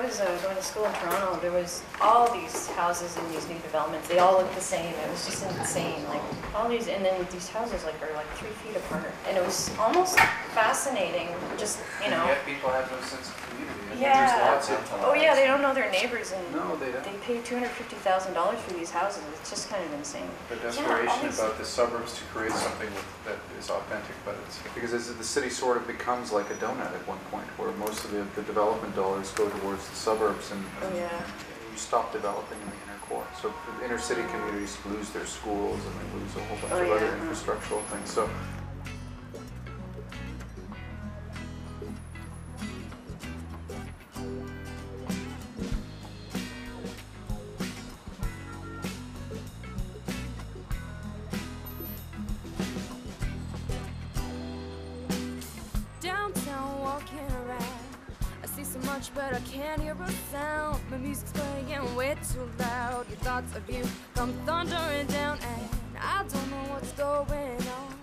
I was going to school in Toronto, there was all these houses in these new developments. They all looked the same. It was just insane. Like all these, and then these houses like are like 3 feet apart, and it was almost fascinating. Just Yet people have no sense of community. Yeah. There's lots of Oh yeah, they don't know their neighbors, and no, they don't. They pay $250,000 for these houses. It's just kind of insane. The desperation about the suburbs to create something that is authentic, but it's because the city sort of becomes like a donut at one point, where most of the development dollars go towards the suburbs, and you stop developing in the inner core. So the inner city communities lose their schools, and they lose a whole bunch of other infrastructural things. So. But I can't hear a sound. My music's playing way too loud. Your thoughts of you come thundering down, and I don't know what's going on.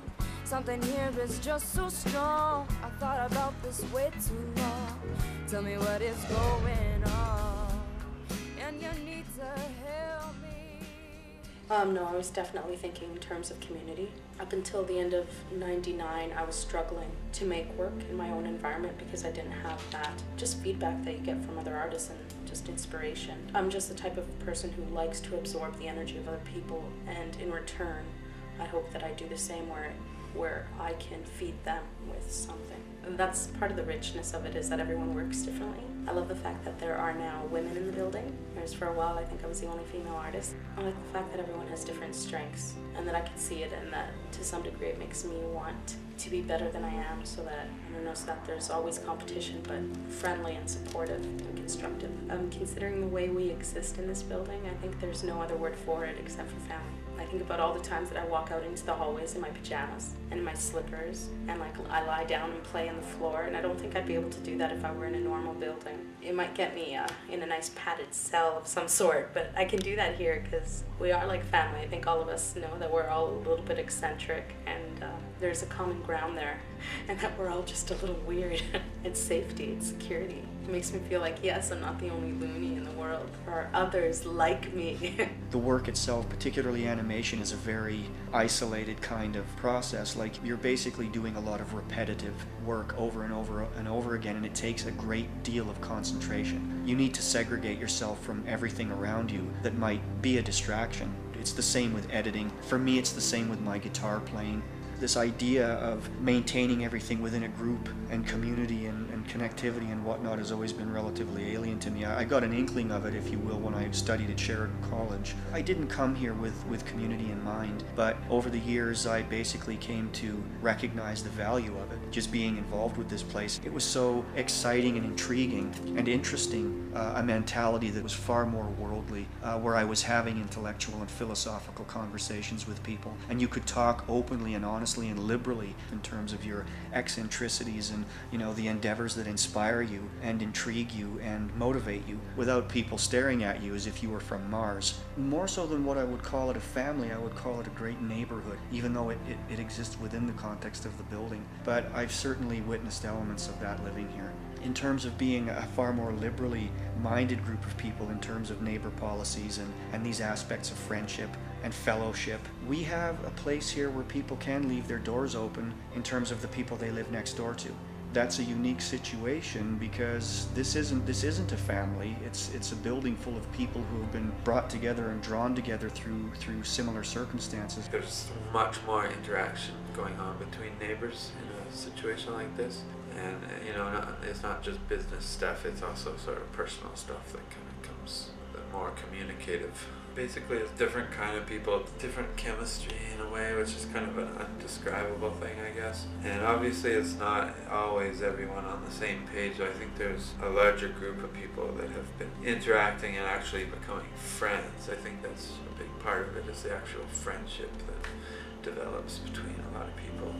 Something here is just so strong. I thought about this way too long. Tell me what is going on, and you need to help me. No, I was definitely thinking in terms of community. Up until the end of '99, I was struggling to make work in my own environment because I didn't have that just feedback that you get from other artists and just inspiration. I'm just the type of person who likes to absorb the energy of other people, and in return, I hope that I do the same where I can feed them with something. And that's part of the richness of it, is that everyone works differently. I love the fact that there are now women in the building, whereas for a while I think I was the only female artist. I like the fact that everyone has different strengths and that I can see it, and that to some degree it makes me want to be better than I am, so that so that there's always competition, but friendly and supportive and constructive. Considering the way we exist in this building, I think there's no other word for it except for family. I think about all the times that I walk out into the hallways in my pajamas and in my slippers, and I lie down and play on the floor, and I don't think I'd be able to do that if I were in a normal building. It might get me in a nice padded cell of some sort, but I can do that here because we are like family. I think all of us know that we're all a little bit eccentric, and there's a common ground there, and that we're all just a little weird. It's safety, it's security. It makes me feel like, yes, I'm not the only loony in the world. There are others like me. The work itself, particularly animation, is a very isolated kind of process. Like, you're basically doing a lot of repetitive work over and over and over again, and it takes a great deal of concentration. You need to segregate yourself from everything around you that might be a distraction. It's the same with editing. For me, it's the same with my guitar playing. This idea of maintaining everything within a group and community and connectivity and whatnot has always been relatively alien to me. I got an inkling of it, if you will, when I studied at Sheridan College. I didn't come here with community in mind, but over the years I basically came to recognize the value of it. Just being involved with this place, it was so exciting and intriguing and interesting, a mentality that was far more worldly, where I was having intellectual and philosophical conversations with people, and you could talk openly and honestly and liberally in terms of your eccentricities and the endeavors that inspire you and intrigue you and motivate you, without people staring at you as if you were from Mars. More so than what I would call it a family, I would call it a great neighborhood, even though it exists within the context of the building. But I've certainly witnessed elements of that living here. In terms of being a far more liberally minded group of people in terms of neighbor policies and these aspects of friendship and fellowship, we have a place here where people can leave their doors open in terms of the people they live next door to. That's a unique situation because this isn't a family. It's a building full of people who have been brought together and drawn together through similar circumstances. There's much more interaction going on between neighbors in a situation like this, and it's not just business stuff. It's also sort of personal stuff that kind of comes more communicative. Basically, it's different kind of people, different chemistry in a way, which is kind of an undescribable thing, I guess. And obviously it's not always everyone on the same page. I think there's a larger group of people that have been interacting and actually becoming friends. I think that's a big part of it, is the actual friendship that develops between a lot of people.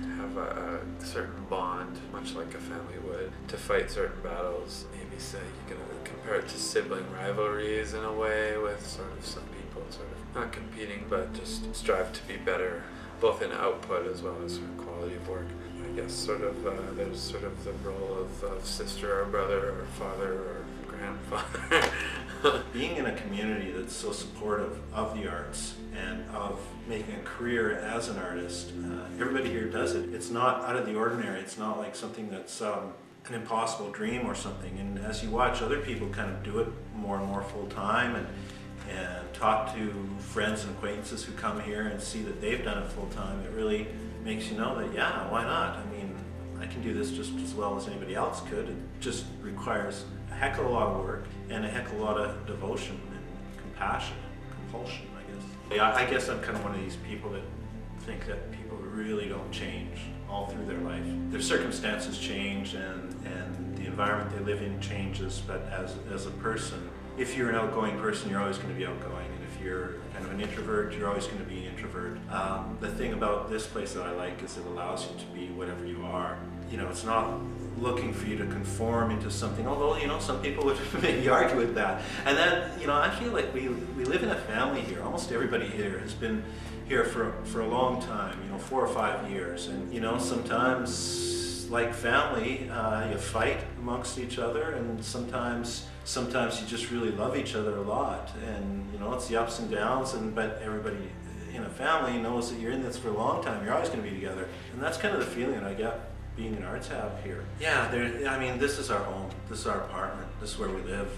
To have a certain bond, much like a family would, to fight certain battles. Maybe say you can compare it to sibling rivalries in a way, with sort of some people sort of not competing but just strive to be better, both in output as well as sort of quality of work. I guess sort of there's sort of the role of sister or brother or father or grandfather. Being in a community that's so supportive of the arts and of making a career as an artist, everybody here does it. It's not out of the ordinary. It's not like something that's an impossible dream or something. And as you watch other people kind of do it more and more full time and talk to friends and acquaintances who come here and see that they've done it full time, it really makes you know that, yeah, why not? I mean, I can do this just as well as anybody else could. It just requires a heck of a lot of work and a heck of a lot of devotion and compassion, compulsion, I guess. Yeah, I guess I'm kind of one of these people that think that people really don't change all through their life. Their circumstances change and the environment they live in changes, but as a person, if you're an outgoing person, you're always going to be outgoing, and if you're kind of an introvert, you're always going to be an introvert. The thing about this place that I like is it allows you to be whatever you are. You know, it's not looking for you to conform into something, although, you know, some people would maybe argue with that. And then, you know, I feel like we live in a family here. Almost everybody here has been here for a long time, you know, 4 or 5 years. And, you know, sometimes, like family, you fight amongst each other, and sometimes you just really love each other a lot. And, you know, it's the ups and downs, but everybody in a family knows that you're in this for a long time. You're always going to be together. And that's kind of the feeling that I get being an ArtsHab here. Yeah, I mean, this is our home. This is our apartment. This is where we live.